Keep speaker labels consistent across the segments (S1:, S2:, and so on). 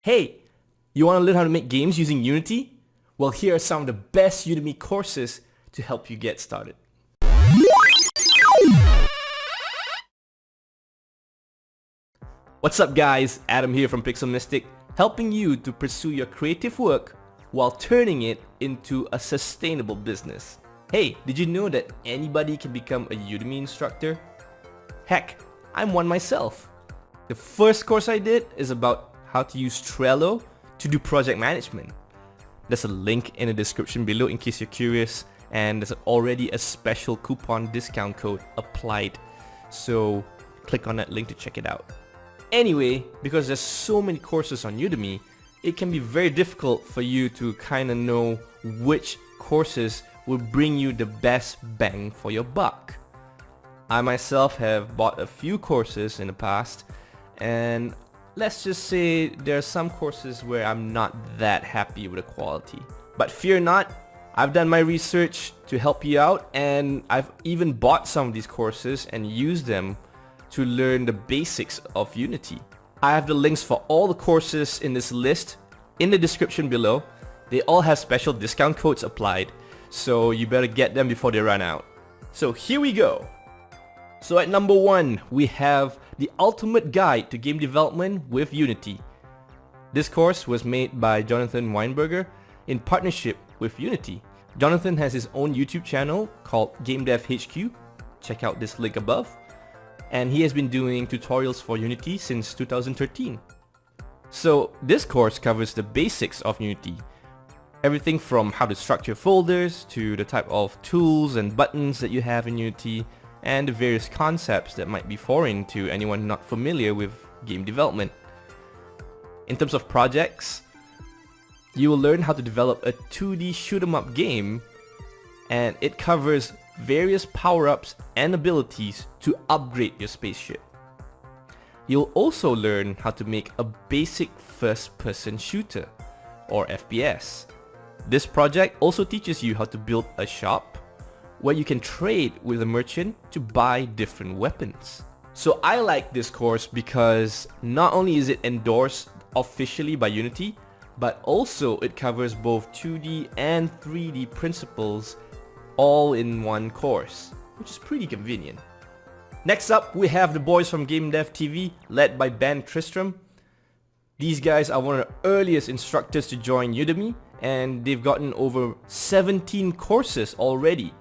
S1: Hey, you want to learn how to make games using Unity? Well, here are some of the best Udemy courses to help you get started. What's up guys, Adam here from Mystique, helping you to pursue your creative work while turning it into a sustainable business. Hey, did you know that anybody can become a Udemy instructor? Heck, I'm one myself. The first course I did is about how to use Trello to do project management. There's a link in the description below in case you're curious, and there's already a special coupon discount code applied, so click on that link to check it out. Anyway, because there's so many courses on Udemy, it can be very difficult for you to kind of know which courses will bring you the best bang for your buck. I myself have bought a few courses in the past, and let's just say there are some courses where I'm not that happy with the quality. But fear not, I've done my research to help you out, and I've even bought some of these courses and used them to learn the basics of Unity. I have the links for all the courses in this list in the description below. They all have special discount codes applied, so you better get them before they run out. So here we go. So at number 1, we have the ultimate guide to game development with Unity. This course was made by Jonathan Weinberger in partnership with Unity. Jonathan has his own YouTube channel called Game Dev HQ. Check out this link above. And he has been doing tutorials for Unity since 2013. So this course covers the basics of Unity. Everything from how to structure folders to the type of tools and buttons that you have in Unity, and the various concepts that might be foreign to anyone not familiar with game development. In terms of projects, you will learn how to develop a 2D shoot-'em-up game, and it covers various power-ups and abilities to upgrade your spaceship. You'll also learn how to make a basic first-person shooter, or FPS. This project also teaches you how to build a shop where you can trade with a merchant to buy different weapons. So I like this course because not only is it endorsed officially by Unity, but also it covers both 2D and 3D principles all in one course, which is pretty convenient. Next up, we have the boys from Game Dev TV, led by Ben Tristram. These guys are one of the earliest instructors to join Udemy, and they've gotten over 17 courses already.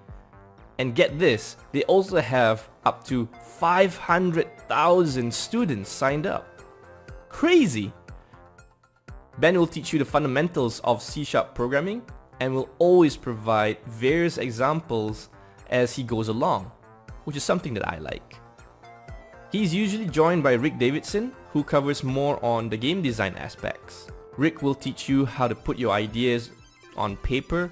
S1: And get this, they also have up to 500,000 students signed up. Crazy! Ben will teach you the fundamentals of C# programming and will always provide various examples as he goes along, which is something that I like. He's usually joined by Rick Davidson, who covers more on the game design aspects. Rick will teach you how to put your ideas on paper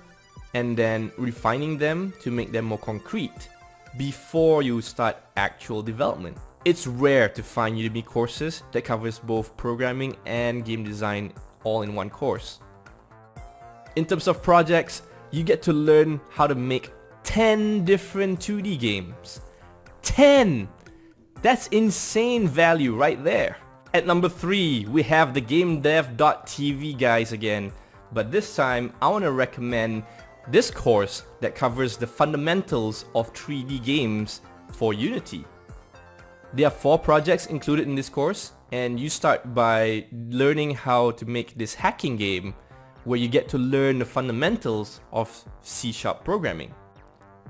S1: and then refining them to make them more concrete before you start actual development. It's rare to find Udemy courses that covers both programming and game design all in one course. In terms of projects, you get to learn how to make 10 different 2D games. 10! That's insane value right there. At number 3, we have the GameDev.tv guys again, but this time I want to recommend this course that covers the fundamentals of 3D games for Unity. There are 4 projects included in this course, and you start by learning how to make this hacking game where you get to learn the fundamentals of C# programming.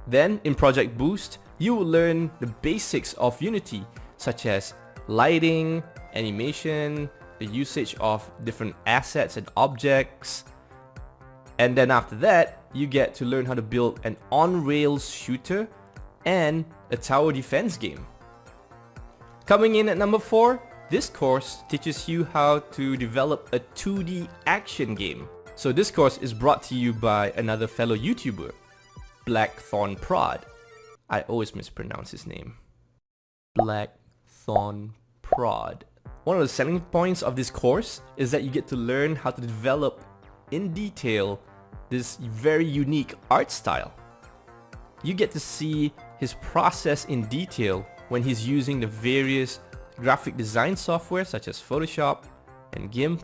S1: Then in Project Boost, you will learn the basics of Unity, such as lighting, animation, the usage of different assets and objects. And then after that, you get to learn how to build an on-rails shooter and a tower defense game. Coming in at number 4, this course teaches you how to develop a 2D action game. So this course is brought to you by another fellow YouTuber, Blackthorn Prod. I always mispronounce his name. Blackthorn Prod. One of the selling points of this course is that you get to learn how to develop in detail this very unique art style. You get to see his process in detail when he's using the various graphic design software such as Photoshop and GIMP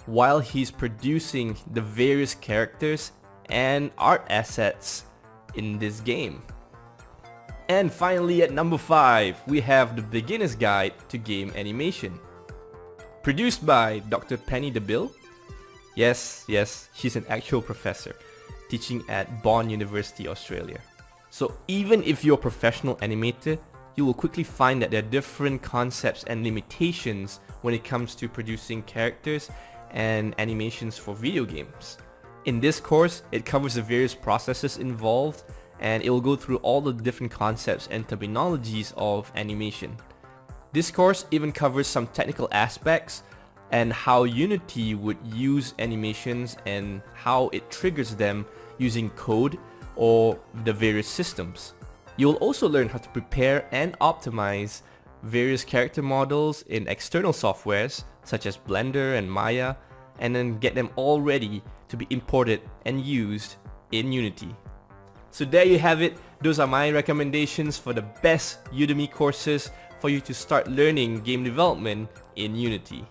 S1: while he's producing the various characters and art assets in this game. And finally, at number 5, we have the Beginner's Guide to Game Animation. Produced by Dr. Penny DeBill. Yes, she's an actual professor teaching at Bond University, Australia. So even if you're a professional animator, you will quickly find that there are different concepts and limitations when it comes to producing characters and animations for video games. In this course, it covers the various processes involved, and it will go through all the different concepts and terminologies of animation. This course even covers some technical aspects and how Unity would use animations and how it triggers them using code or the various systems. You'll also learn how to prepare and optimize various character models in external softwares such as Blender and Maya, and then get them all ready to be imported and used in Unity. So there you have it. Those are my recommendations for the best Udemy courses for you to start learning game development in Unity.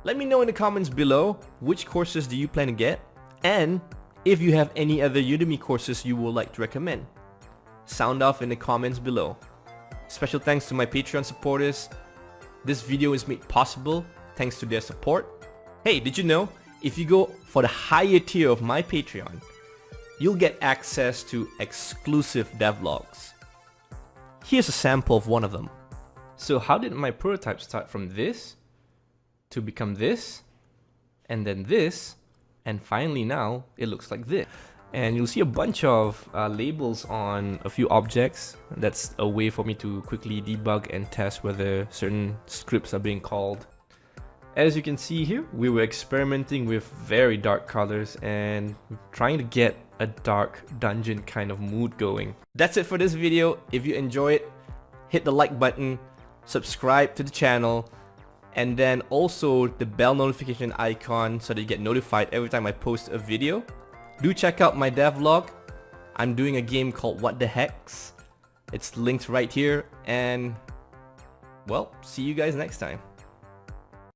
S1: Let me know in the comments below which courses do you plan to get, and if you have any other Udemy courses you would like to recommend. Sound off in the comments below. Special thanks to my Patreon supporters. This video is made possible thanks to their support. Hey, did you know, if you go for the higher tier of my Patreon, you'll get access to exclusive devlogs. Here's a sample of one of them. So how did my prototype start from this to become this, and then this, and finally now it looks like this. And you'll see a bunch of labels on a few objects. That's a way for me to quickly debug and test whether certain scripts are being called. As you can see here, we were experimenting with very dark colors and trying to get a dark dungeon kind of mood going. That's it for this video. If you enjoy it, hit the like button, subscribe to the channel, and then also the bell notification icon so that you get notified every time I post a video. Do check out my devlog. I'm doing a game called What the Hex. It's linked right here, and well, see you guys next time.